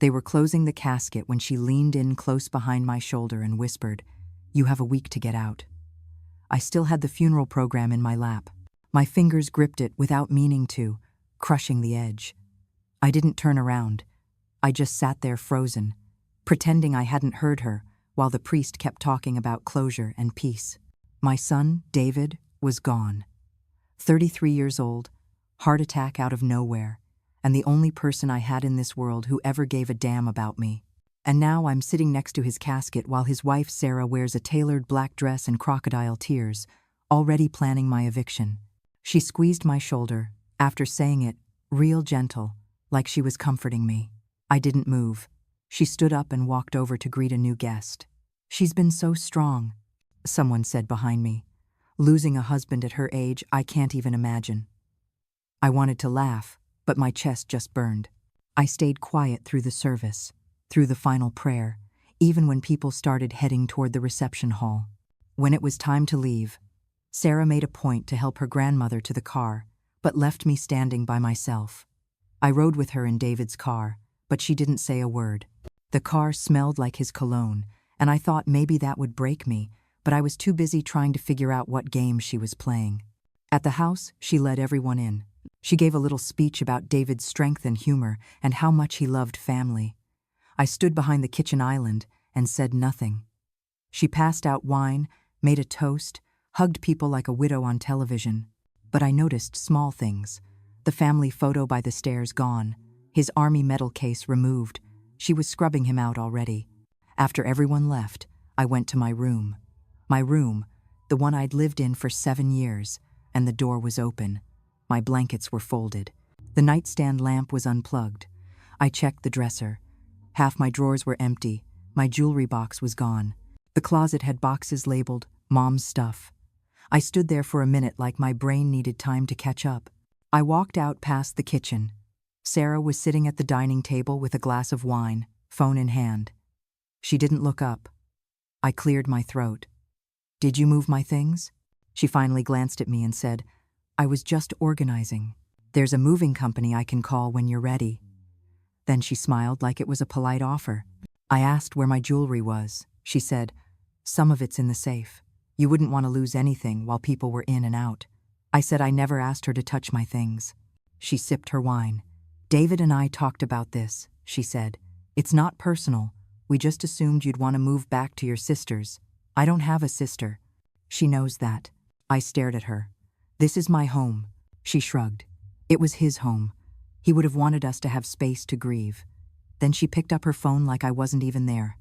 They were closing the casket when she leaned in close behind my shoulder and whispered, "You have a week to get out." I still had the funeral program in my lap. My fingers gripped it without meaning to, crushing the edge. I didn't turn around. I just sat there frozen, pretending I hadn't heard her, while the priest kept talking about closure and peace. My son, David, was gone. 33 years old, heart attack out of nowhere, and the only person I had in this world who ever gave a damn about me. And now I'm sitting next to his casket while his wife Sarah wears a tailored black dress and crocodile tears, already planning my eviction. She squeezed my shoulder, after saying it, real gentle, like she was comforting me. I didn't move. She stood up and walked over to greet a new guest. "She's been so strong," someone said behind me. "Losing a husband at her age, I can't even imagine." I wanted to laugh, but my chest just burned. I stayed quiet through the service, through the final prayer, even when people started heading toward the reception hall. When it was time to leave, Sarah made a point to help her grandmother to the car, but left me standing by myself. I rode with her in David's car, but she didn't say a word. The car smelled like his cologne, and I thought maybe that would break me, but I was too busy trying to figure out what game she was playing. At the house, she let everyone in. She gave a little speech about David's strength and humor and how much he loved family. I stood behind the kitchen island and said nothing. She passed out wine, made a toast, hugged people like a widow on television. But I noticed small things. The family photo by the stairs gone, his army medal case removed. She was scrubbing him out already. After everyone left, I went to my room. My room, the one I'd lived in for 7 years, and the door was open. My blankets were folded. The nightstand lamp was unplugged. I checked the dresser. Half my drawers were empty. My jewelry box was gone. The closet had boxes labeled "Mom's stuff." I stood there for a minute like my brain needed time to catch up. I walked out past the kitchen. Sarah was sitting at the dining table with a glass of wine, phone in hand. She didn't look up. I cleared my throat. "Did you move my things?" She finally glanced at me and said, "I was just organizing. There's a moving company I can call when you're ready." Then she smiled like it was a polite offer. I asked where my jewelry was. She said, "Some of it's in the safe. You wouldn't want to lose anything while people were in and out." I said I never asked her to touch my things. She sipped her wine. "David and I talked about this," she said. "It's not personal. We just assumed you'd want to move back to your sister's. I don't have a sister." "She knows that." I stared at her. "This is my home." She shrugged. "It was his home. He would have wanted us to have space to grieve." Then she picked up her phone like I wasn't even there.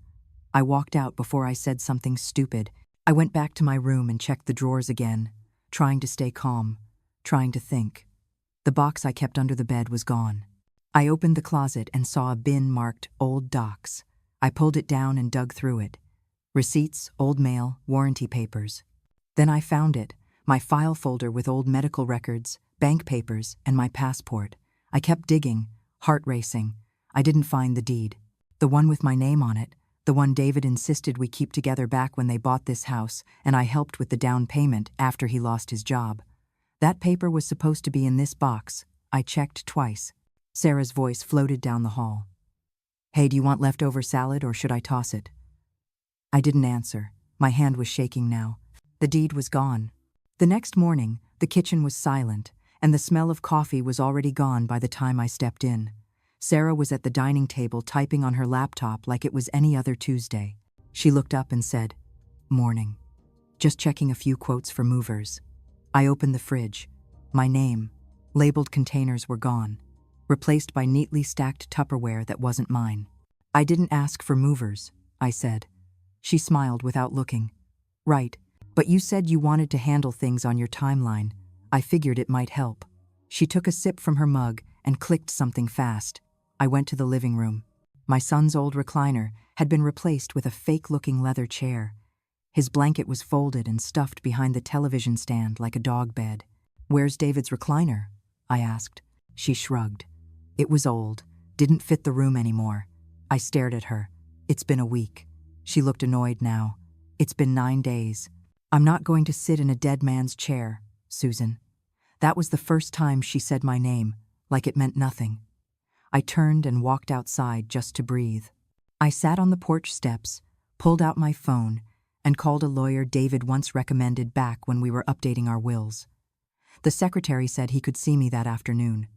I walked out before I said something stupid. I went back to my room and checked the drawers again, trying to stay calm, trying to think. The box I kept under the bed was gone. I opened the closet and saw a bin marked "Old Docs." I pulled it down and dug through it. Receipts, old mail, warranty papers. Then I found it, my file folder with old medical records, bank papers, and my passport. I kept digging, heart racing. I didn't find the deed. The one with my name on it, the one David insisted we keep together back when they bought this house, and I helped with the down payment after he lost his job. That paper was supposed to be in this box. I checked twice. Sarah's voice floated down the hall. "Hey, do you want leftover salad or should I toss it?" I didn't answer. My hand was shaking now. The deed was gone. The next morning, the kitchen was silent, and the smell of coffee was already gone by the time I stepped in. Sarah was at the dining table typing on her laptop like it was any other Tuesday. She looked up and said, "Morning. Just checking a few quotes for movers." I opened the fridge. My name, labeled containers were gone, replaced by neatly stacked Tupperware that wasn't mine. "I didn't ask for movers," I said. She smiled without looking. "Right, but you said you wanted to handle things on your timeline. I figured it might help." She took a sip from her mug and clicked something fast. I went to the living room. My son's old recliner had been replaced with a fake-looking leather chair. His blanket was folded and stuffed behind the television stand like a dog bed. "Where's David's recliner?" I asked. She shrugged. It was old, didn't fit the room anymore. I stared at her. "It's been a week." She looked annoyed now. "It's been 9 days. I'm not going to sit in a dead man's chair, Susan." That was the first time she said my name, like it meant nothing. I turned and walked outside just to breathe. I sat on the porch steps, pulled out my phone, and called a lawyer David once recommended back when we were updating our wills. The secretary said he could see me that afternoon.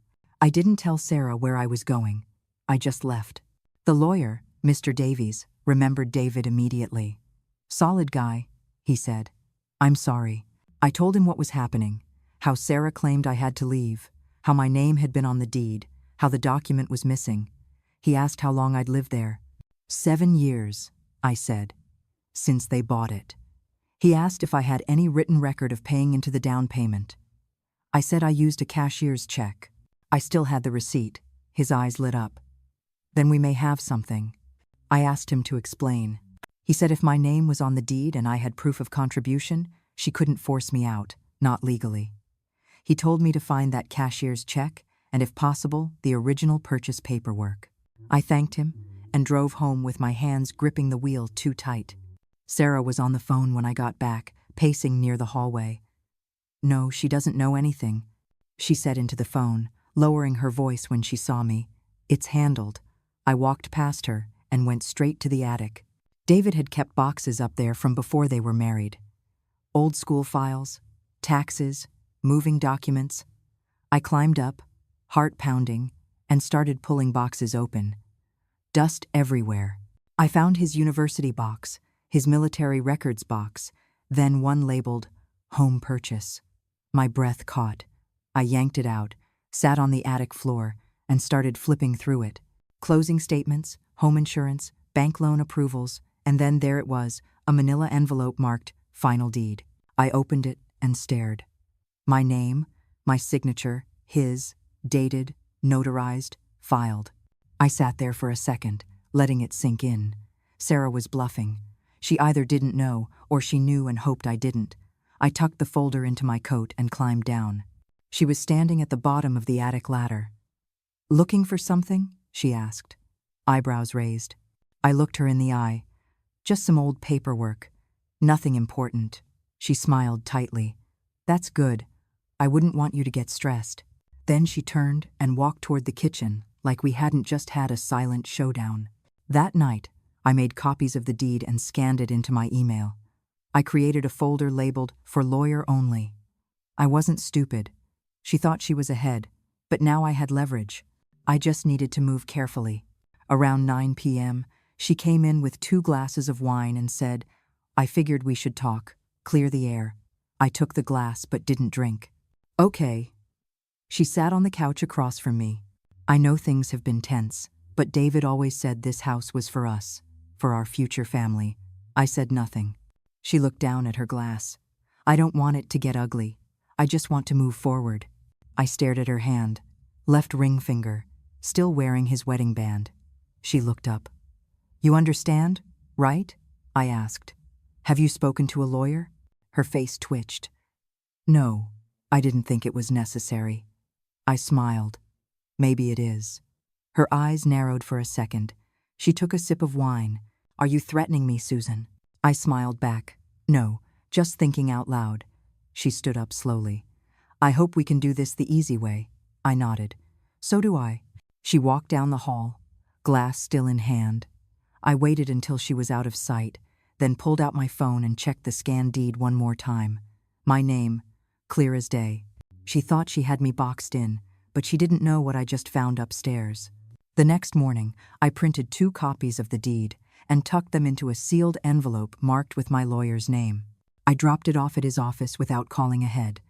I didn't tell Sarah where I was going. I just left. The lawyer, Mr. Davies, remembered David immediately. "Solid guy," he said. "I'm sorry." I told him what was happening, how Sarah claimed I had to leave, how my name had been on the deed, how the document was missing. He asked how long I'd lived there. 7 years, I said, since they bought it. He asked if I had any written record of paying into the down payment. I said I used a cashier's check. I still had the receipt. His eyes lit up. "Then we may have something." I asked him to explain. He said if my name was on the deed and I had proof of contribution, she couldn't force me out, not legally. He told me to find that cashier's check and, if possible, the original purchase paperwork. I thanked him and drove home with my hands gripping the wheel too tight. Sarah was on the phone when I got back, pacing near the hallway. "No, she doesn't know anything," she said into the phone, lowering her voice when she saw me. "It's handled." I walked past her and went straight to the attic. David had kept boxes up there from before they were married. Old school files, taxes, moving documents. I climbed up, heart pounding, and started pulling boxes open. Dust everywhere. I found his university box, his military records box, then one labeled Home Purchase. My breath caught. I yanked it out, sat on the attic floor, and started flipping through it. Closing statements, home insurance, bank loan approvals, and then there it was, a manila envelope marked Final Deed. I opened it and stared. My name, my signature, his, dated, notarized, filed. I sat there for a second, letting it sink in. Sarah was bluffing. She either didn't know or she knew and hoped I didn't. I tucked the folder into my coat and climbed down. She was standing at the bottom of the attic ladder. "Looking for something?" she asked, eyebrows raised. I looked her in the eye. "Just some old paperwork. Nothing important." She smiled tightly. "That's good. I wouldn't want you to get stressed." Then she turned and walked toward the kitchen like we hadn't just had a silent showdown. That night, I made copies of the deed and scanned it into my email. I created a folder labeled For Lawyer Only. I wasn't stupid. She thought she was ahead, but now I had leverage. I just needed to move carefully. Around 9 p.m., she came in with 2 glasses of wine and said, "I figured we should talk, clear the air." I took the glass but didn't drink. "Okay." She sat on the couch across from me. "I know things have been tense, but David always said this house was for us, for our future family." I said nothing. She looked down at her glass. "I don't want it to get ugly. I just want to move forward." I stared at her hand, left ring finger, still wearing his wedding band. She looked up. "You understand, right?" I asked. "Have you spoken to a lawyer?" Her face twitched. "No, I didn't think it was necessary." I smiled. "Maybe it is." Her eyes narrowed for a second. She took a sip of wine. "Are you threatening me, Susan?" I smiled back. "No, just thinking out loud." She stood up slowly. "I hope we can do this the easy way." I nodded. "So do I." She walked down the hall, glass still in hand. I waited until she was out of sight, then pulled out my phone and checked the scanned deed one more time. My name, clear as day. She thought she had me boxed in, but she didn't know what I just found upstairs. The next morning, I printed 2 copies of the deed and tucked them into a sealed envelope marked with my lawyer's name. I dropped it off at his office without calling ahead,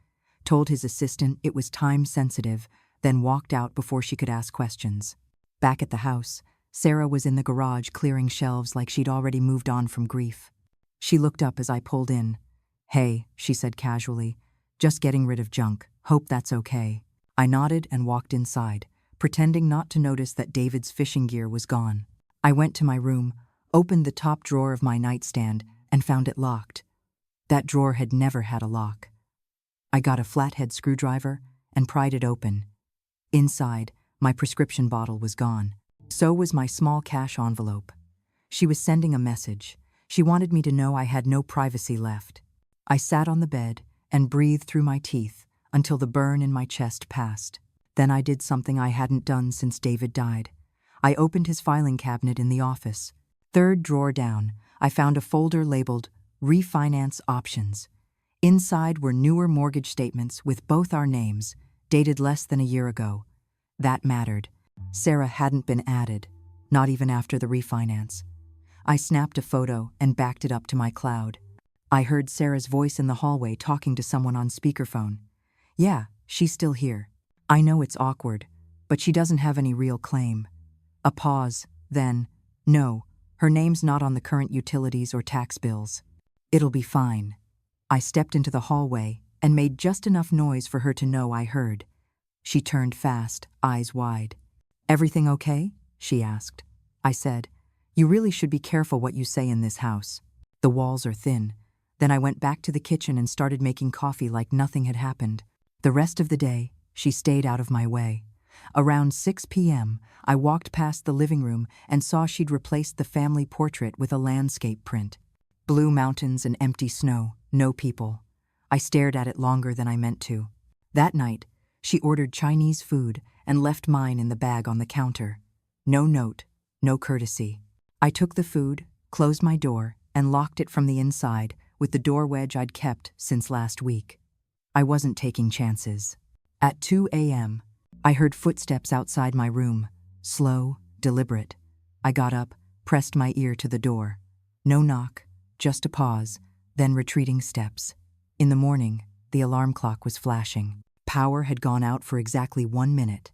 told his assistant it was time-sensitive, then walked out before she could ask questions. Back at the house, Sarah was in the garage clearing shelves like she'd already moved on from grief. She looked up as I pulled in. "Hey," she said casually, "just getting rid of junk. Hope that's okay." I nodded and walked inside, pretending not to notice that David's fishing gear was gone. I went to my room, opened the top drawer of my nightstand, and found it locked. That drawer had never had a lock. I got a flathead screwdriver and pried it open. Inside, my prescription bottle was gone. So was my small cash envelope. She was sending a message. She wanted me to know I had no privacy left. I sat on the bed and breathed through my teeth until the burn in my chest passed. Then I did something I hadn't done since David died. I opened his filing cabinet in the office. Third drawer down, I found a folder labeled Refinance Options. Inside were newer mortgage statements with both our names, dated less than a year ago. That mattered. Sarah hadn't been added, not even after the refinance. I snapped a photo and backed it up to my cloud. I heard Sarah's voice in the hallway talking to someone on speakerphone. Yeah, she's still here. I know it's awkward, but she doesn't have any real claim. A pause, then, no, her name's not on the current utilities or tax bills. It'll be fine. I stepped into the hallway and made just enough noise for her to know I heard. She turned fast, eyes wide. Everything okay? She asked. I said, you really should be careful what you say in this house. The walls are thin. Then I went back to the kitchen and started making coffee like nothing had happened. The rest of the day, she stayed out of my way. Around 6 p.m., I walked past the living room and saw she'd replaced the family portrait with a landscape print. Blue mountains and empty snow, no people. I stared at it longer than I meant to. That night, she ordered Chinese food and left mine in the bag on the counter. No note, no courtesy. I took the food, closed my door, and locked it from the inside with the door wedge I'd kept since last week. I wasn't taking chances. At 2 a.m., I heard footsteps outside my room, slow, deliberate. I got up, pressed my ear to the door. No knock, just a pause, then retreating steps. In the morning, the alarm clock was flashing. Power had gone out for exactly 1 minute.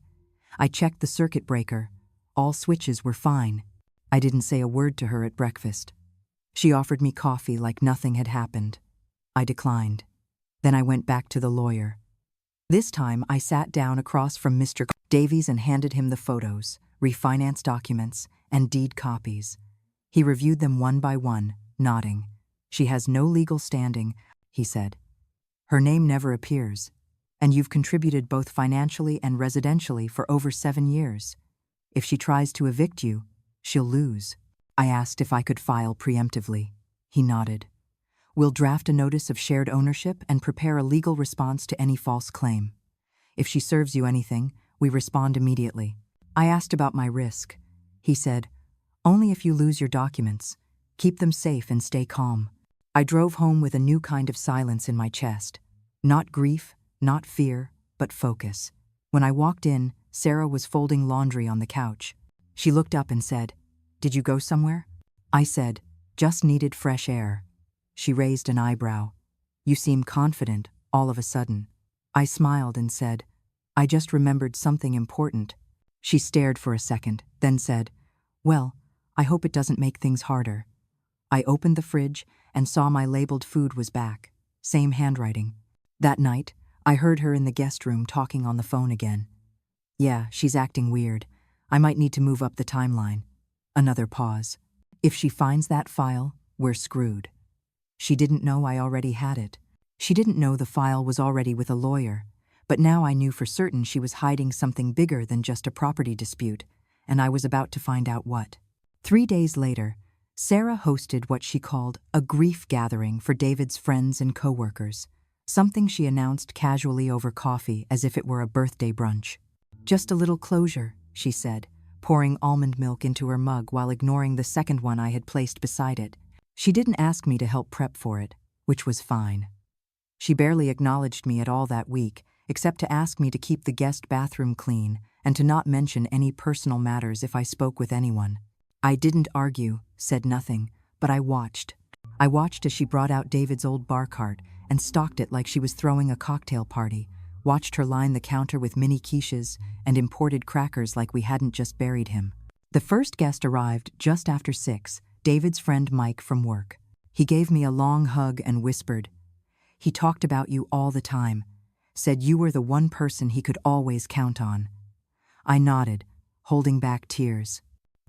I checked the circuit breaker. All switches were fine. I didn't say a word to her at breakfast. She offered me coffee like nothing had happened. I declined. Then I went back to the lawyer. This time, I sat down across from Mr. Davies and handed him the photos, refinance documents, and deed copies. He reviewed them one by one, nodding. She has no legal standing, he said. Her name never appears, and you've contributed both financially and residentially for over 7 years. If she tries to evict you, she'll lose. I asked if I could file preemptively. He nodded. We'll draft a notice of shared ownership and prepare a legal response to any false claim. If she serves you anything, we respond immediately. I asked about my risk. He said, only if you lose your documents. Keep them safe and stay calm. I drove home with a new kind of silence in my chest. Not grief, not fear, but focus. When I walked in, Sarah was folding laundry on the couch. She looked up and said, Did you go somewhere? I said, Just needed fresh air. She raised an eyebrow. You seem confident, all of a sudden. I smiled and said, I just remembered something important. She stared for a second, then said, Well, I hope it doesn't make things harder. I opened the fridge and saw my labeled food was back. Same handwriting. That night, I heard her in the guest room talking on the phone again. Yeah, she's acting weird. I might need to move up the timeline. Another pause. If she finds that file, we're screwed. She didn't know I already had it. She didn't know the file was already with a lawyer, but now I knew for certain she was hiding something bigger than just a property dispute, and I was about to find out what. 3 days later, Sarah hosted what she called a grief gathering for David's friends and coworkers, something she announced casually over coffee as if it were a birthday brunch. Just a little closure, she said, pouring almond milk into her mug while ignoring the second one I had placed beside it. She didn't ask me to help prep for it, which was fine. She barely acknowledged me at all that week, except to ask me to keep the guest bathroom clean and to not mention any personal matters if I spoke with anyone. I didn't argue, said nothing, but I watched. I watched as she brought out David's old bar cart and stocked it like she was throwing a cocktail party, watched her line the counter with mini quiches and imported crackers like we hadn't just buried him. The first guest arrived just after 6, David's friend Mike from work. He gave me a long hug and whispered, He talked about you all the time, said you were the one person he could always count on. I nodded, holding back tears.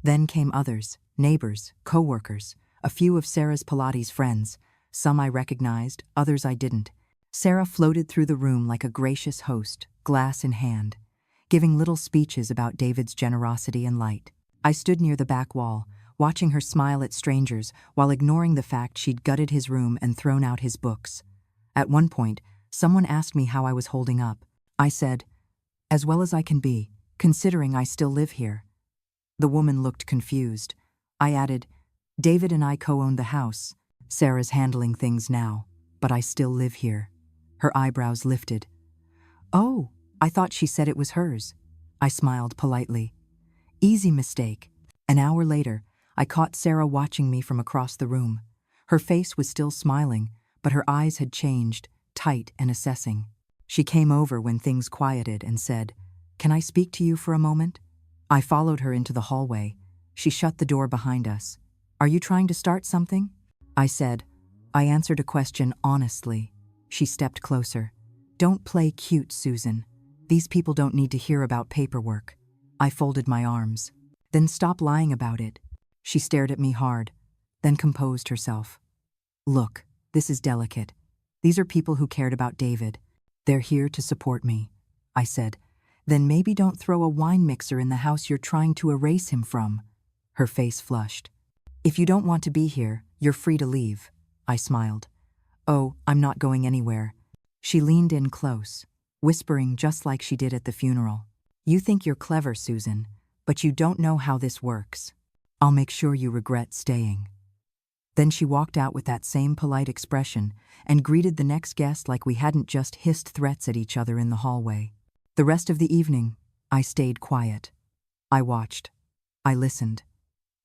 Then came others, neighbors, co-workers, a few of Sarah's Pilates friends. Some I recognized, others I didn't. Sarah floated through the room like a gracious host, glass in hand, giving little speeches about David's generosity and light. I stood near the back wall, watching her smile at strangers while ignoring the fact she'd gutted his room and thrown out his books. At one point, someone asked me how I was holding up. I said, As well as I can be, considering I still live here. The woman looked confused. I added, David and I co-own the house. Sarah's handling things now, but I still live here. Her eyebrows lifted. Oh, I thought she said it was hers. I smiled politely. Easy mistake. An hour later, I caught Sarah watching me from across the room. Her face was still smiling, but her eyes had changed, tight and assessing. She came over when things quieted and said, Can I speak to you for a moment? I followed her into the hallway. She shut the door behind us. Are you trying to start something? I said. I answered a question honestly. She stepped closer. Don't play cute, Susan. These people don't need to hear about paperwork. I folded my arms. Then stop lying about it. She stared at me hard, then composed herself. Look, this is delicate. These are people who cared about David. They're here to support me. I said. Then maybe don't throw a wine mixer in the house you're trying to erase him from. Her face flushed. If you don't want to be here, you're free to leave. I smiled. Oh, I'm not going anywhere. She leaned in close, whispering just like she did at the funeral. You think you're clever, Susan, but you don't know how this works. I'll make sure you regret staying. Then she walked out with that same polite expression and greeted the next guest like we hadn't just hissed threats at each other in the hallway. The rest of the evening, I stayed quiet. I watched. I listened.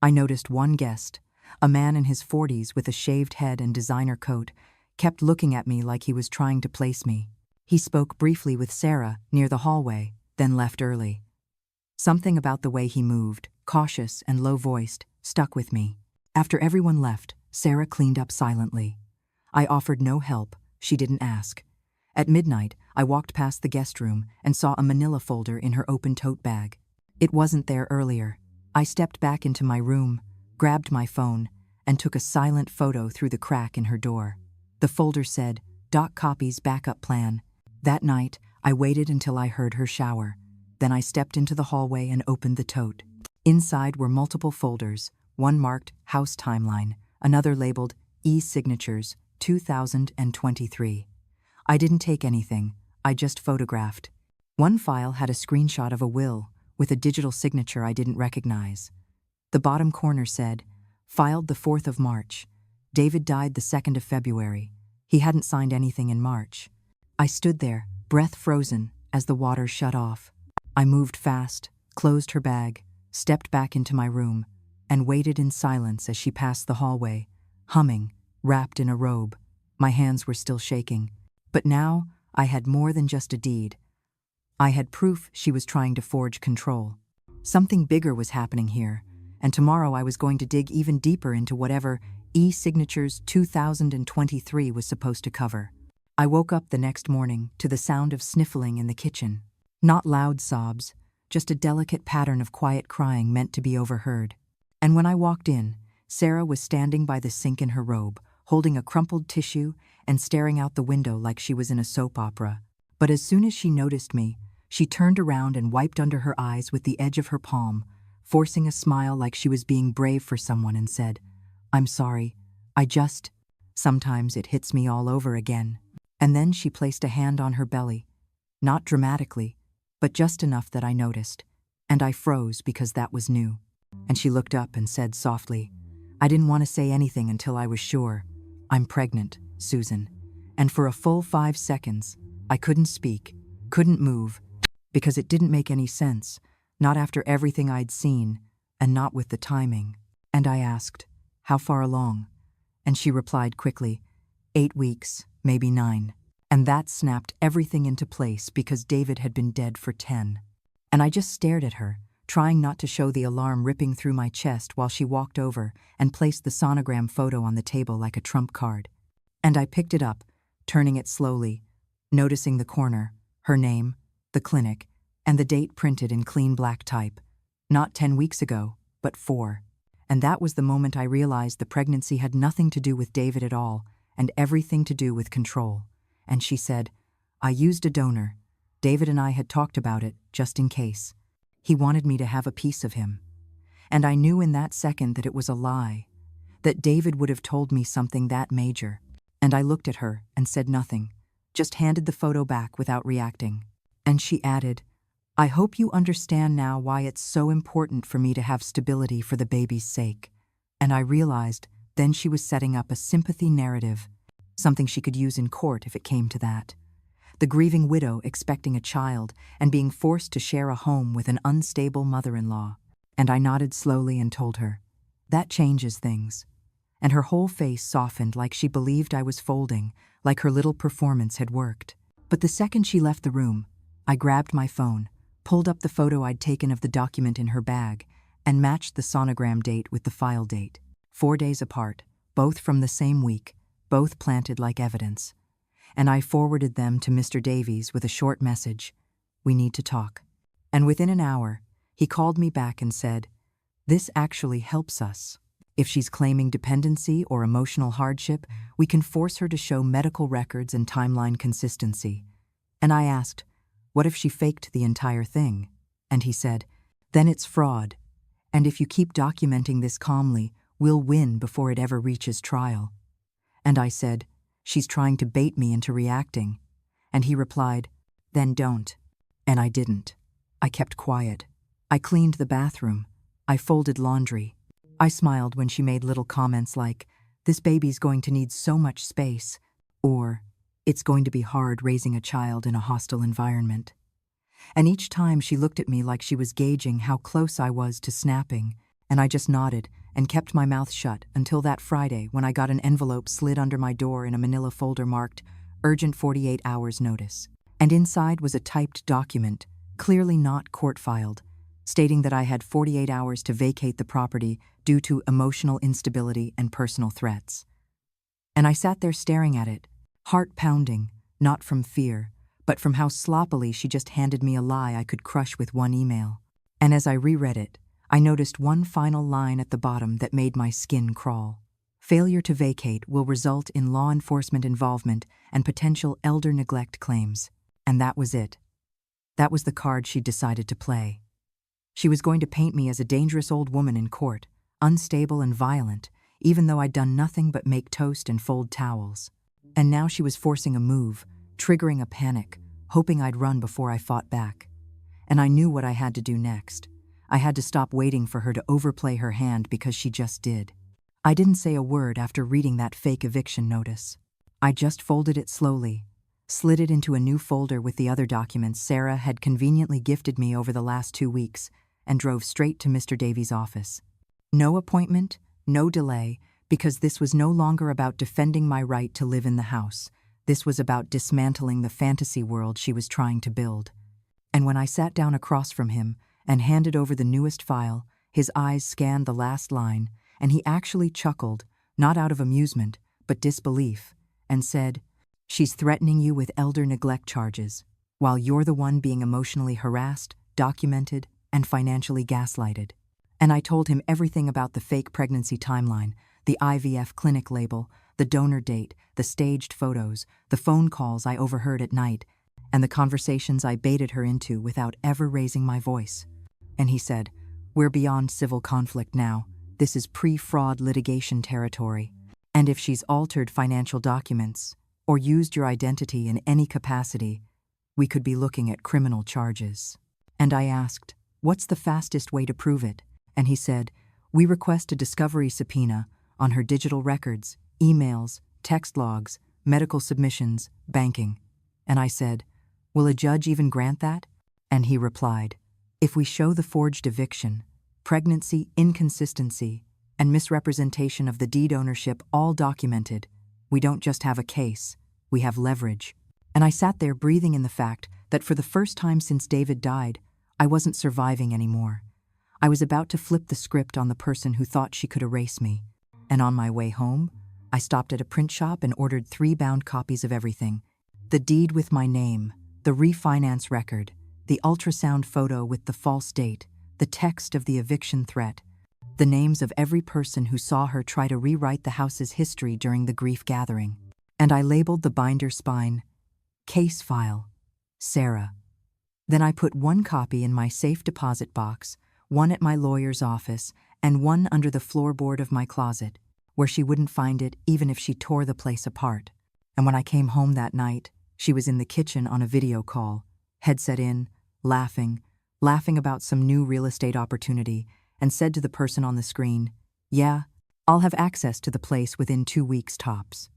I noticed one guest, a man in his 40s with a shaved head and designer coat, kept looking at me like he was trying to place me. He spoke briefly with Sarah near the hallway, then left early. Something about the way he moved, cautious and low-voiced, stuck with me. After everyone left, Sarah cleaned up silently. I offered no help. She didn't ask. At midnight, I walked past the guest room and saw a manila folder in her open tote bag. It wasn't there earlier. I stepped back into my room, grabbed my phone, and took a silent photo through the crack in her door. The folder said, Doc Copy's backup plan. That night, I waited until I heard her shower. Then I stepped into the hallway and opened the tote. Inside were multiple folders, one marked House Timeline, another labeled E-Signatures 2023. I didn't take anything, I just photographed. One file had a screenshot of a will, with a digital signature I didn't recognize. The bottom corner said, filed the 4th of March. David died the 2nd of February. He hadn't signed anything in March. I stood there, breath frozen, as the water shut off. I moved fast, closed her bag, stepped back into my room, and waited in silence as she passed the hallway, humming, wrapped in a robe. My hands were still shaking. But now, I had more than just a deed. I had proof she was trying to forge control. Something bigger was happening here, and tomorrow I was going to dig even deeper into whatever E-Signatures 2023 was supposed to cover. I woke up the next morning to the sound of sniffling in the kitchen. Not loud sobs, just a delicate pattern of quiet crying meant to be overheard. And when I walked in, Sarah was standing by the sink in her robe, holding a crumpled tissue and staring out the window like she was in a soap opera. But as soon as she noticed me, she turned around and wiped under her eyes with the edge of her palm, forcing a smile like she was being brave for someone, and said, I'm sorry, sometimes it hits me all over again. And then she placed a hand on her belly, not dramatically, but just enough that I noticed, and I froze because that was new. And she looked up and said softly, I didn't want to say anything until I was sure. I'm pregnant, Susan. And for a full 5 seconds, I couldn't speak, couldn't move, because it didn't make any sense, not after everything I'd seen, and not with the timing. And I asked, how far along? And she replied quickly, 8 weeks, maybe 9. And that snapped everything into place because David had been dead for 10. And I just stared at her, trying not to show the alarm ripping through my chest while she walked over and placed the sonogram photo on the table like a trump card. And I picked it up, turning it slowly, noticing the corner, her name, the clinic, and the date printed in clean black type. Not 10 weeks ago, but 4. And that was the moment I realized the pregnancy had nothing to do with David at all, and everything to do with control. And she said, I used a donor. David and I had talked about it, just in case. He wanted me to have a piece of him. And I knew in that second that it was a lie, that David would have told me something that major. And I looked at her and said nothing, just handed the photo back without reacting. And she added, I hope you understand now why it's so important for me to have stability for the baby's sake. And I realized then she was setting up a sympathy narrative, something she could use in court if it came to that. The grieving widow expecting a child and being forced to share a home with an unstable mother-in-law. And I nodded slowly and told her, "That changes things." And her whole face softened like she believed I was folding, like her little performance had worked. But the second she left the room, I grabbed my phone, pulled up the photo I'd taken of the document in her bag, and matched the sonogram date with the file date. 4 days apart, both from the same week, both planted like evidence. And I forwarded them to Mr. Davies with a short message, "We need to talk." And within an hour, he called me back and said, "This actually helps us. If she's claiming dependency or emotional hardship, we can force her to show medical records and timeline consistency." And I asked, "What if she faked the entire thing?" And he said, "Then it's fraud. And if you keep documenting this calmly, we'll win before it ever reaches trial." And I said, "She's trying to bait me into reacting." And he replied, "Then don't." And I didn't. I kept quiet. I cleaned the bathroom. I folded laundry. I smiled when she made little comments like, "This baby's going to need so much space," or, "It's going to be hard raising a child in a hostile environment." And each time she looked at me like she was gauging how close I was to snapping, and I just nodded and kept my mouth shut until that Friday when I got an envelope slid under my door in a manila folder marked "Urgent 48 hours notice." And inside was a typed document, clearly not court-filed, stating that I had 48 hours to vacate the property due to emotional instability and personal threats. And I sat there staring at it, heart pounding, not from fear, but from how sloppily she just handed me a lie I could crush with one email. And as I reread it, I noticed one final line at the bottom that made my skin crawl. "Failure to vacate will result in law enforcement involvement and potential elder neglect claims." And that was it. That was the card she'd decided to play. She was going to paint me as a dangerous old woman in court, unstable and violent, even though I'd done nothing but make toast and fold towels. And now she was forcing a move, triggering a panic, hoping I'd run before I fought back. And I knew what I had to do next. I had to stop waiting for her to overplay her hand because she just did. I didn't say a word after reading that fake eviction notice. I just folded it slowly, slid it into a new folder with the other documents Sarah had conveniently gifted me over the last 2 weeks, and drove straight to Mr. Davies' office. No appointment, no delay, because this was no longer about defending my right to live in the house. This was about dismantling the fantasy world she was trying to build. And when I sat down across from him and handed over the newest file, his eyes scanned the last line, and he actually chuckled, not out of amusement, but disbelief, and said, "She's threatening you with elder neglect charges, while you're the one being emotionally harassed, documented, and financially gaslighted." And I told him everything about the fake pregnancy timeline, the IVF clinic label, the donor date, the staged photos, the phone calls I overheard at night, and the conversations I baited her into without ever raising my voice. And he said, "We're beyond civil conflict now. This is pre-fraud litigation territory. And if she's altered financial documents or used your identity in any capacity, we could be looking at criminal charges." And I asked, "What's the fastest way to prove it?" And he said, "We request a discovery subpoena on her digital records, emails, text logs, medical submissions, banking." And I said, "Will a judge even grant that?" And he replied, "If we show the forged eviction, pregnancy inconsistency, and misrepresentation of the deed ownership all documented, we don't just have a case, we have leverage." And I sat there breathing in the fact that for the first time since David died, I wasn't surviving anymore. I was about to flip the script on the person who thought she could erase me. And on my way home, I stopped at a print shop and ordered 3 bound copies of everything. The deed with my name, the refinance record, the ultrasound photo with the false date, the text of the eviction threat, the names of every person who saw her try to rewrite the house's history during the grief gathering. And I labeled the binder spine, "Case File, Sarah." Then I put 1 copy in my safe deposit box, 1 at my lawyer's office, and 1 under the floorboard of my closet, where she wouldn't find it even if she tore the place apart. And when I came home that night, she was in the kitchen on a video call, headset in, laughing about some new real estate opportunity, and said to the person on the screen, "Yeah, I'll have access to the place within 2 weeks tops."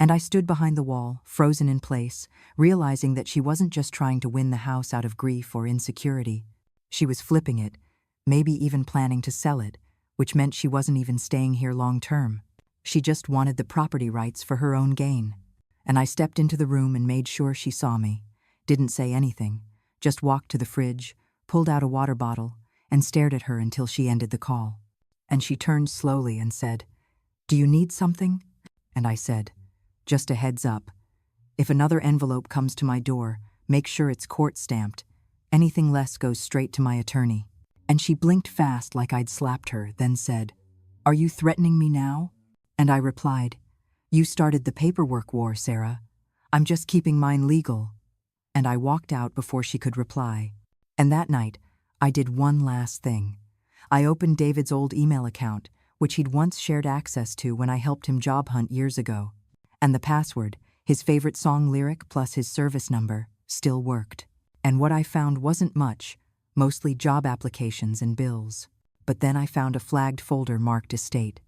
And I stood behind the wall, frozen in place, realizing that she wasn't just trying to win the house out of grief or insecurity. She was flipping it, maybe even planning to sell it, which meant she wasn't even staying here long term. She just wanted the property rights for her own gain. And I stepped into the room and made sure she saw me. Didn't say anything, just walked to the fridge, pulled out a water bottle, and stared at her until she ended the call. And she turned slowly and said, "Do you need something?" And I said, "Just a heads up. If another envelope comes to my door, make sure it's court-stamped. Anything less goes straight to my attorney." And she blinked fast like I'd slapped her, then said, "Are you threatening me now?" And I replied, "You started the paperwork war, Sarah. I'm just keeping mine legal." And I walked out before she could reply. And that night, I did one last thing. I opened David's old email account, which he'd once shared access to when I helped him job hunt years ago. And the password, his favorite song lyric plus his service number, still worked. And what I found wasn't much, mostly job applications and bills. But then I found a flagged folder marked Estate.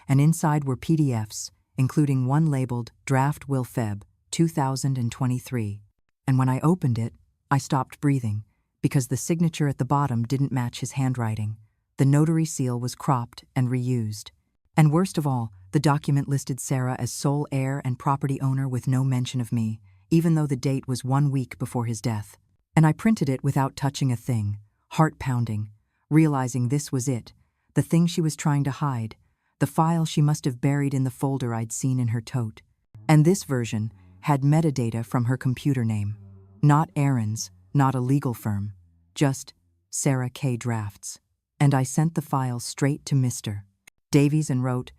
And inside were PDFs, including one labeled Draft Will Feb 2023. And when I opened it, I stopped breathing, because the signature at the bottom didn't match his handwriting. The notary seal was cropped and reused. And worst of all, the document listed Sarah as sole heir and property owner with no mention of me, even though the date was 1 week before his death. And I printed it without touching a thing, heart pounding, realizing this was it, the thing she was trying to hide, the file she must have buried in the folder I'd seen in her tote. And this version had metadata from her computer name. Not Aaron's, not a legal firm, just Sarah K. Drafts. And I sent the file straight to Mr. Davies and wrote,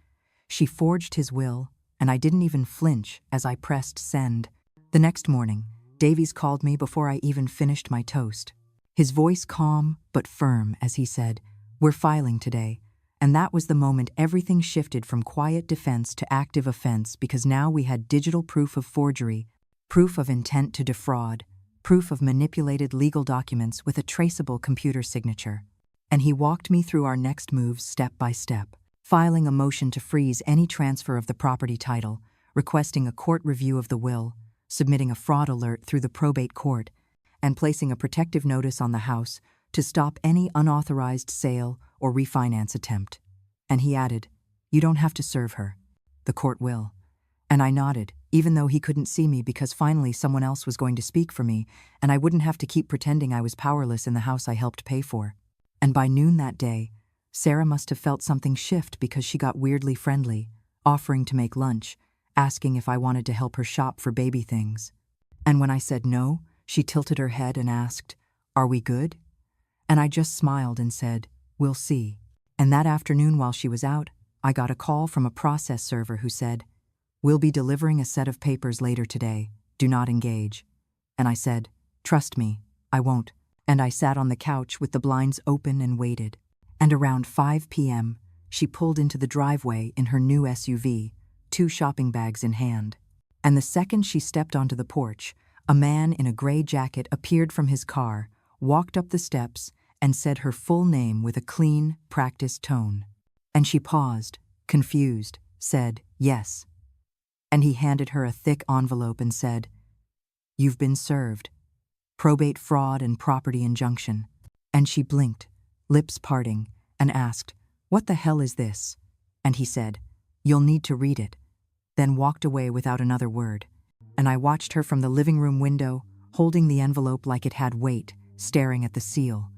"She forged his will," and I didn't even flinch as I pressed send. The next morning, Davies called me before I even finished my toast. His voice calm but firm as he said, "We're filing today." And that was the moment everything shifted from quiet defense to active offense, because now we had digital proof of forgery, proof of intent to defraud, proof of manipulated legal documents with a traceable computer signature. And he walked me through our next moves step by step, filing a motion to freeze any transfer of the property title, requesting a court review of the will, submitting a fraud alert through the probate court, and placing a protective notice on the house to stop any unauthorized sale or refinance attempt. And he added, "You don't have to serve her. The court will." And I nodded, even though he couldn't see me, because finally someone else was going to speak for me, and I wouldn't have to keep pretending I was powerless in the house I helped pay for. And by noon that day, Sarah must have felt something shift, because she got weirdly friendly, offering to make lunch, asking if I wanted to help her shop for baby things. And when I said no, she tilted her head and asked, "Are we good?" And I just smiled and said, "We'll see." And that afternoon while she was out, I got a call from a process server who said, "We'll be delivering a set of papers later today. Do not engage." And I said, "Trust me, I won't." And I sat on the couch with the blinds open and waited. And around 5 p.m., she pulled into the driveway in her new SUV, 2 shopping bags in hand. And the second she stepped onto the porch, a man in a gray jacket appeared from his car, walked up the steps, and said her full name with a clean, practiced tone. And she paused, confused, said, "Yes." And he handed her a thick envelope and said, "You've been served. Probate fraud and property injunction." And she blinked, lips parting, and asked, "What the hell is this?" And he said, "You'll need to read it," then walked away without another word. And I watched her from the living room window, holding the envelope like it had weight, staring at the seal.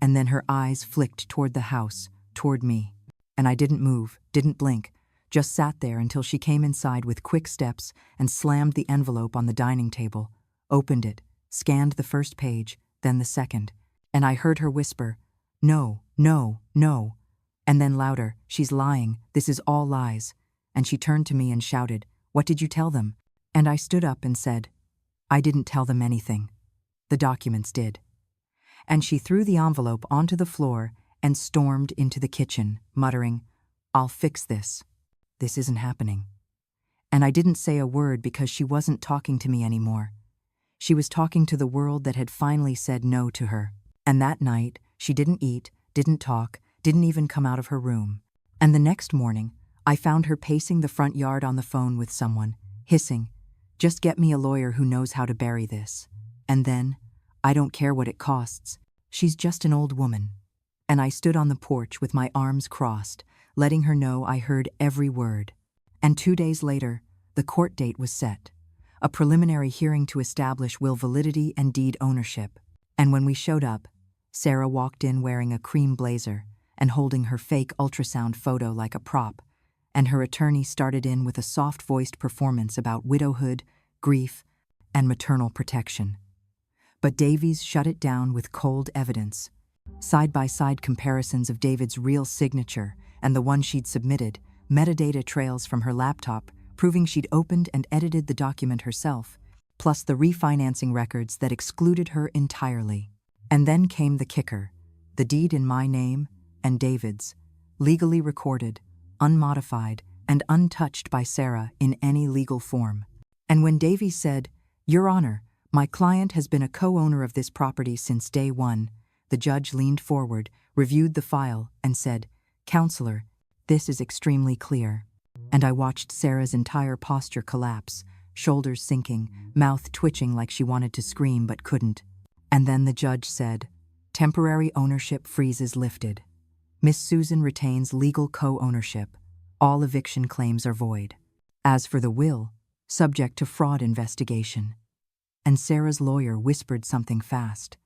And then her eyes flicked toward the house, toward me. And I didn't move, didn't blink, just sat there until she came inside with quick steps and slammed the envelope on the dining table, opened it, scanned the first page, then the second. And I heard her whisper, "No, no, no." And then louder, "She's lying, this is all lies." And she turned to me and shouted, "What did you tell them?" And I stood up and said, "I didn't tell them anything. The documents did." And she threw the envelope onto the floor and stormed into the kitchen, muttering, "I'll fix this. This isn't happening." And I didn't say a word because she wasn't talking to me anymore. She was talking to the world that had finally said no to her. And that night, she didn't eat, didn't talk, didn't even come out of her room. And the next morning, I found her pacing the front yard on the phone with someone, hissing, "Just get me a lawyer who knows how to bury this." And then, "I don't care what it costs. She's just an old woman." And I stood on the porch with my arms crossed, letting her know I heard every word. And 2 days later, the court date was set. A preliminary hearing to establish will validity and deed ownership. And when we showed up, Sarah walked in wearing a cream blazer and holding her fake ultrasound photo like a prop, and her attorney started in with a soft-voiced performance about widowhood, grief, and maternal protection. But Davies shut it down with cold evidence. Side-by-side comparisons of David's real signature and the one she'd submitted, metadata trails from her laptop proving she'd opened and edited the document herself, plus the refinancing records that excluded her entirely. And then came the kicker: the deed in my name and David's, legally recorded, unmodified, and untouched by Sarah in any legal form. And when Davies said, "Your Honor, my client has been a co-owner of this property since day one," the judge leaned forward, reviewed the file, and said, "Counselor, this is extremely clear." And I watched Sarah's entire posture collapse, shoulders sinking, mouth twitching like she wanted to scream but couldn't. And then the judge said, "Temporary ownership freeze is lifted. Miss Susan retains legal co-ownership. All eviction claims are void. As for the will, subject to fraud investigation." And Sarah's lawyer whispered something fast.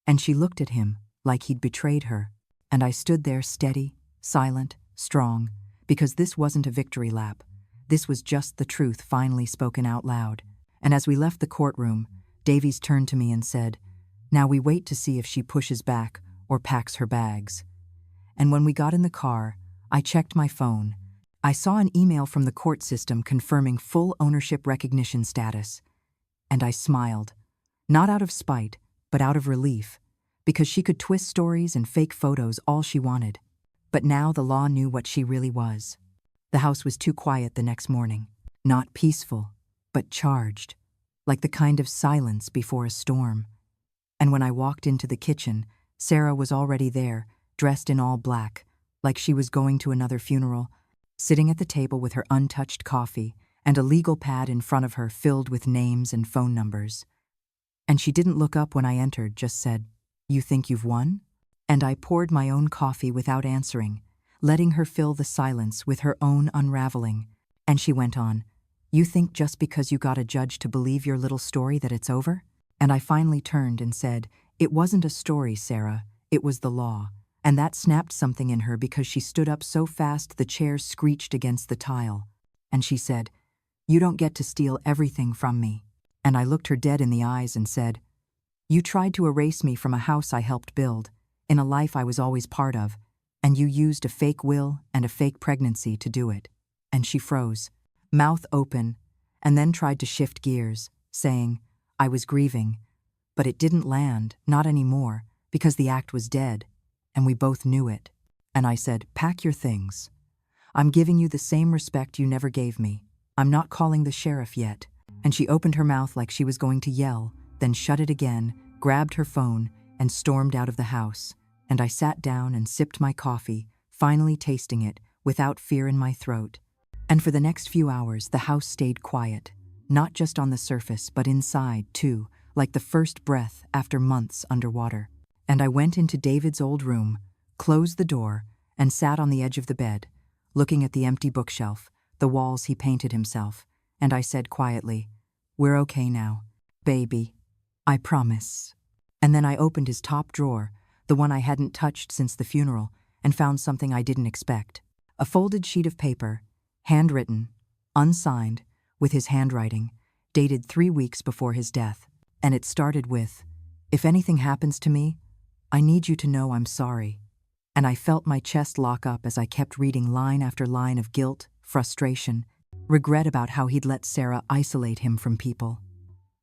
And she looked at him like he'd betrayed her. And I stood there steady, silent, strong, because this wasn't a victory lap. This was just the truth finally spoken out loud. And as we left the courtroom, Davies turned to me and said, "Now we wait to see if she pushes back or packs her bags." And when we got in the car, I checked my phone. I saw an email from the court system confirming full ownership recognition status. And I smiled, not out of spite, but out of relief, because she could twist stories and fake photos all she wanted. But now the law knew what she really was. The house was too quiet the next morning. Not peaceful, but charged, like the kind of silence before a storm. And when I walked into the kitchen, Sarah was already there, dressed in all black, like she was going to another funeral, sitting at the table with her untouched coffee and a legal pad in front of her filled with names and phone numbers. And she didn't look up when I entered, just said, "You think you've won?" And I poured my own coffee without answering, letting her fill the silence with her own unraveling. And she went on, "You think just because you got a judge to believe your little story that it's over?" And I finally turned and said, "It wasn't a story, Sarah, it was the law." And that snapped something in her because she stood up so fast the chair screeched against the tile. And she said, "You don't get to steal everything from me." And I looked her dead in the eyes and said, "You tried to erase me from a house I helped build, in a life I was always part of, and you used a fake will and a fake pregnancy to do it." And she froze, mouth open, and then tried to shift gears, saying, "I was grieving." But it didn't land, not anymore, because the act was dead, and we both knew it. And I said, "Pack your things. I'm giving you the same respect you never gave me. I'm not calling the sheriff yet." And she opened her mouth like she was going to yell, then shut it again, grabbed her phone, and stormed out of the house. And I sat down and sipped my coffee, finally tasting it, without fear in my throat. And for the next few hours, the house stayed quiet, not just on the surface, but inside, too, like the first breath after months underwater. And I went into David's old room, closed the door, and sat on the edge of the bed, looking at the empty bookshelf, the walls he painted himself, and I said quietly, "We're okay now, baby. I promise." And then I opened his top drawer, the one I hadn't touched since the funeral, and found something I didn't expect. A folded sheet of paper, handwritten, unsigned, with his handwriting, dated 3 weeks before his death. And it started with, "If anything happens to me, I need you to know I'm sorry." And I felt my chest lock up as I kept reading line after line of guilt, frustration, regret about how he'd let Sarah isolate him from people.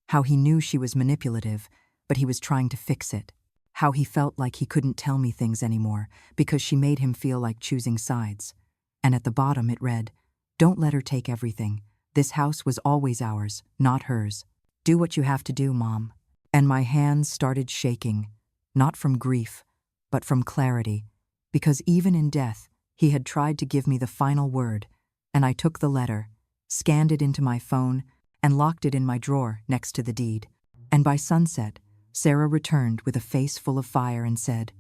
How he knew she was manipulative, but he was trying to fix it. How he felt like he couldn't tell me things anymore because she made him feel like choosing sides. And at the bottom it read, "Don't let her take everything. This house was always ours, not hers. Do what you have to do, Mom. And my hands started shaking, not from grief, but from clarity, because even in death, he had tried to give me the final word, and I took the letter, scanned it into my phone, and locked it in my drawer next to the deed. And by sunset, Sarah returned with a face full of fire and said,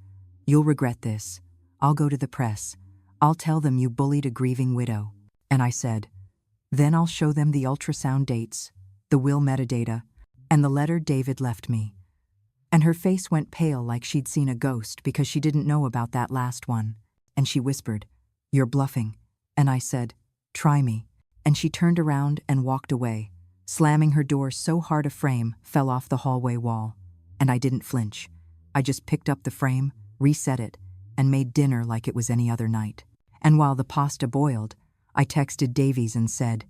"You'll regret this. I'll go to the press. I'll tell them you bullied a grieving widow." And I said, "Then I'll show them the ultrasound dates, the will metadata, and the letter David left me." And her face went pale like she'd seen a ghost because she didn't know about that last one. And she whispered, "You're bluffing." And I said, "Try me." And she turned around and walked away, slamming her door so hard a frame fell off the hallway wall. And I didn't flinch. I just picked up the frame, reset it, and made dinner like it was any other night. And while the pasta boiled, I texted Davies and said,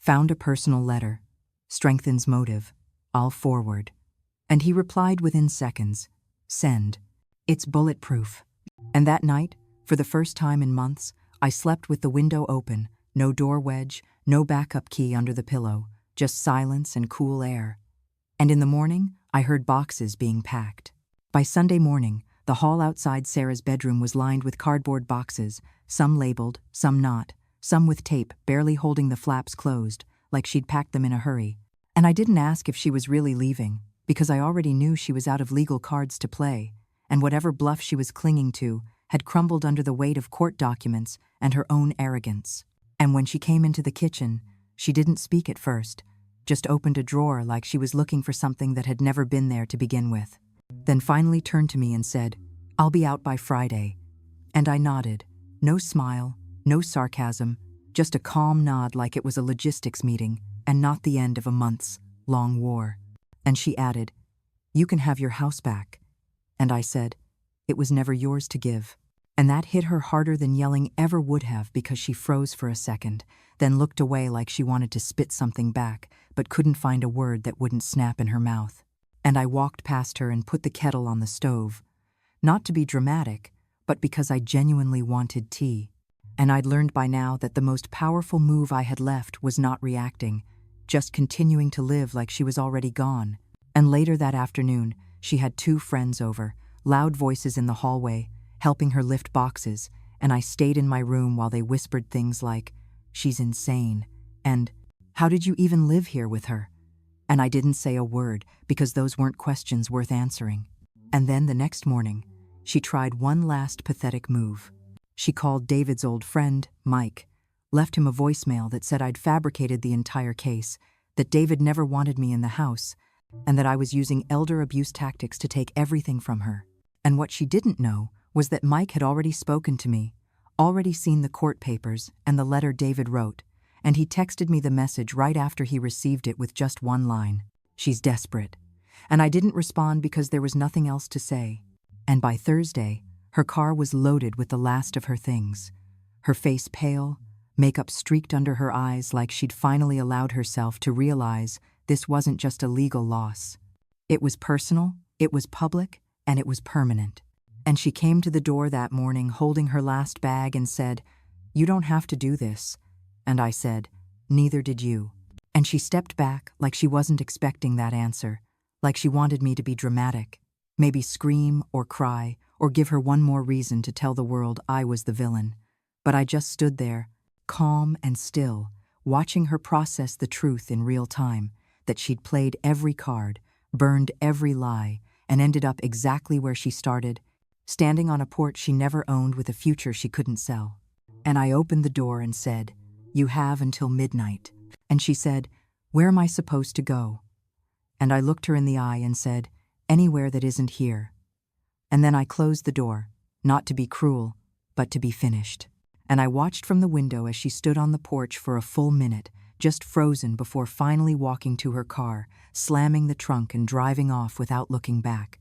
"Found a personal letter. Strengthens motive. I'll forward." And he replied within seconds, "Send. It's bulletproof." And that night, for the first time in months, I slept with the window open, no door wedge, no backup key under the pillow, just silence and cool air. And in the morning, I heard boxes being packed. By Sunday morning, the hall outside Sarah's bedroom was lined with cardboard boxes, some labeled, some not, some with tape barely holding the flaps closed, like she'd packed them in a hurry. And I didn't ask if she was really leaving, because I already knew she was out of legal cards to play, and whatever bluff she was clinging to had crumbled under the weight of court documents and her own arrogance. And when she came into the kitchen, she didn't speak at first, just opened a drawer like she was looking for something that had never been there to begin with. Then finally turned to me and said, "I'll be out by Friday." And I nodded. No smile, no sarcasm, just a calm nod like it was a logistics meeting and not the end of a months-long war. And she added, "You can have your house back." And I said, "It was never yours to give." And that hit her harder than yelling ever would have because she froze for a second, then looked away like she wanted to spit something back, but couldn't find a word that wouldn't snap in her mouth. And I walked past her and put the kettle on the stove, not to be dramatic, but because I genuinely wanted tea. And I'd learned by now that the most powerful move I had left was not reacting, just continuing to live like she was already gone. And later that afternoon, she had 2 friends over, loud voices in the hallway, helping her lift boxes, and I stayed in my room while they whispered things like, "She's insane," and "How did you even live here with her?" And I didn't say a word because those weren't questions worth answering. And then the next morning, she tried one last pathetic move. She called David's old friend, Mike, left him a voicemail that said I'd fabricated the entire case, that David never wanted me in the house, and that I was using elder abuse tactics to take everything from her. And what she didn't know was that Mike had already spoken to me, already seen the court papers and the letter David wrote, and he texted me the message right after he received it with just one line, "She's desperate." And I didn't respond because there was nothing else to say. And by Thursday, her car was loaded with the last of her things. Her face pale, makeup streaked under her eyes like she'd finally allowed herself to realize this wasn't just a legal loss. It was personal, it was public, and it was permanent. And she came to the door that morning holding her last bag and said, "You don't have to do this." And I said, "Neither did you." And she stepped back like she wasn't expecting that answer, like she wanted me to be dramatic, maybe scream or cry or give her one more reason to tell the world I was the villain. But I just stood there, calm and still, watching her process the truth in real time, that she'd played every card, burned every lie, and ended up exactly where she started, standing on a porch she never owned with a future she couldn't sell. And I opened the door and said, "You have until midnight." And she said, "Where am I supposed to go?" And I looked her in the eye and said, "Anywhere that isn't here." And then I closed the door, not to be cruel, but to be finished. And I watched from the window as she stood on the porch for a full minute, just frozen before finally walking to her car, slamming the trunk and driving off without looking back.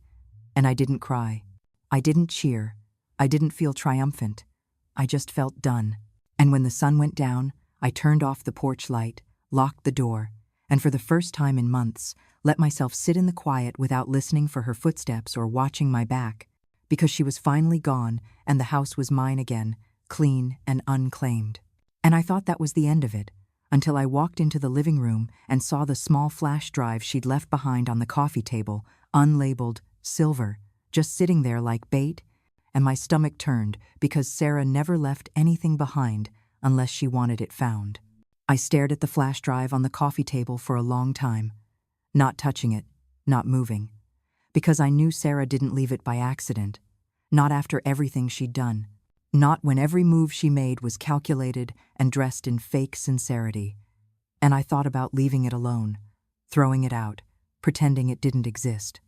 And I didn't cry. I didn't cheer. I didn't feel triumphant. I just felt done. And when the sun went down, I turned off the porch light, locked the door, and for the first time in months, let myself sit in the quiet without listening for her footsteps or watching my back, because she was finally gone and the house was mine again, clean and unclaimed. And I thought that was the end of it, until I walked into the living room and saw the small flash drive she'd left behind on the coffee table, unlabeled, silver, just sitting there like bait, and my stomach turned because Sarah never left anything behind unless she wanted it found. I stared at the flash drive on the coffee table for a long time, not touching it, not moving, because I knew Sarah didn't leave it by accident, not after everything she'd done, not when every move she made was calculated and dressed in fake sincerity. And I thought about leaving it alone, throwing it out, pretending it didn't exist.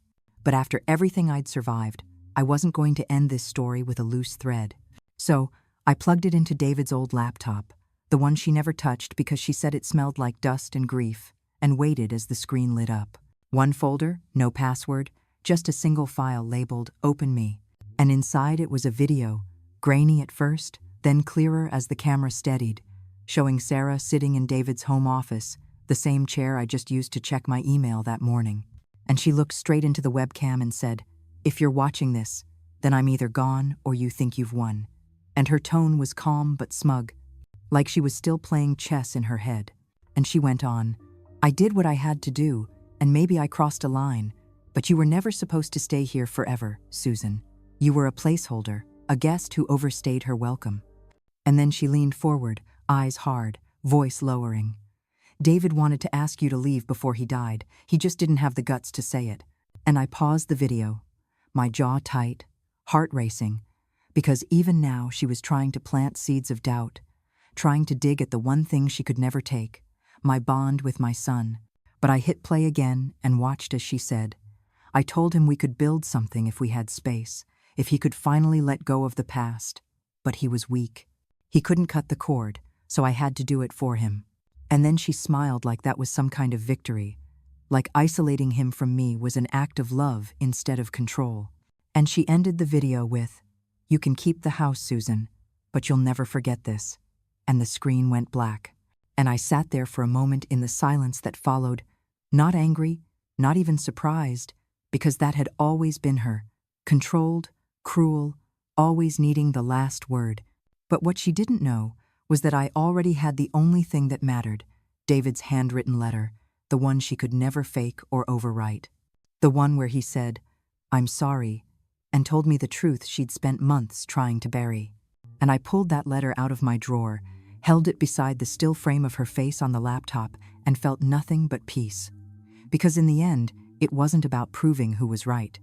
But after everything I'd survived, I wasn't going to end this story with a loose thread. So I plugged it into David's old laptop, the one she never touched because she said it smelled like dust and grief, and waited as the screen lit up. One folder, no password, just a single file labeled Open Me. And inside it was a video, grainy at first, then clearer as the camera steadied, showing Sarah sitting in David's home office, the same chair I just used to check my email that morning. And she looked straight into the webcam and said, "If you're watching this, then I'm either gone or you think you've won." And her tone was calm but smug, like she was still playing chess in her head. And she went on, "I did what I had to do, and maybe I crossed a line, but you were never supposed to stay here forever, Susan. You were a placeholder, a guest who overstayed her welcome." And then she leaned forward, eyes hard, voice lowering. "David wanted to ask you to leave before he died. He just didn't have the guts to say it." And I paused the video, my jaw tight, heart racing, because even now she was trying to plant seeds of doubt, trying to dig at the one thing she could never take, my bond with my son. But I hit play again and watched as she said, "I told him we could build something if we had space, if he could finally let go of the past. But he was weak. He couldn't cut the cord, so I had to do it for him." And then she smiled like that was some kind of victory, like isolating him from me was an act of love instead of control. And she ended the video with, "You can keep the house, Susan, but you'll never forget this." And the screen went black. And I sat there for a moment in the silence that followed, not angry, not even surprised, because that had always been her, controlled, cruel, always needing the last word. But what she didn't know was that I already had the only thing that mattered, David's handwritten letter, the one she could never fake or overwrite. The one where he said, "I'm sorry," and told me the truth she'd spent months trying to bury. And I pulled that letter out of my drawer, held it beside the still frame of her face on the laptop, and felt nothing but peace. Because in the end, it wasn't about proving who was right.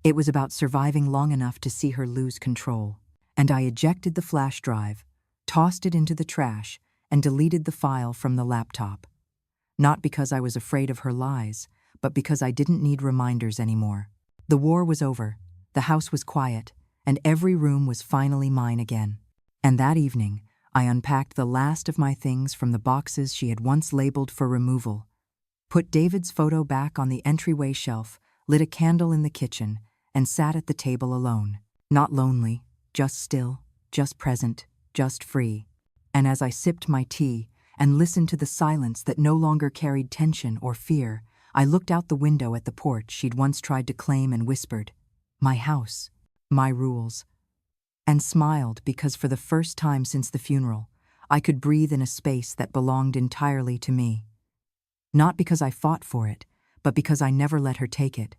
It was about surviving long enough to see her lose control. And I ejected the flash drive, tossed it into the trash, and deleted the file from the laptop. Not because I was afraid of her lies, but because I didn't need reminders anymore. The war was over, the house was quiet, and every room was finally mine again. And that evening, I unpacked the last of my things from the boxes she had once labeled for removal, put David's photo back on the entryway shelf, lit a candle in the kitchen, and sat at the table alone. Not lonely, just still, just present, just free. And as I sipped my tea and listened to the silence that no longer carried tension or fear, I looked out the window at the porch she'd once tried to claim and whispered, "My house, my rules," and smiled because for the first time since the funeral, I could breathe in a space that belonged entirely to me. Not because I fought for it, but because I never let her take it.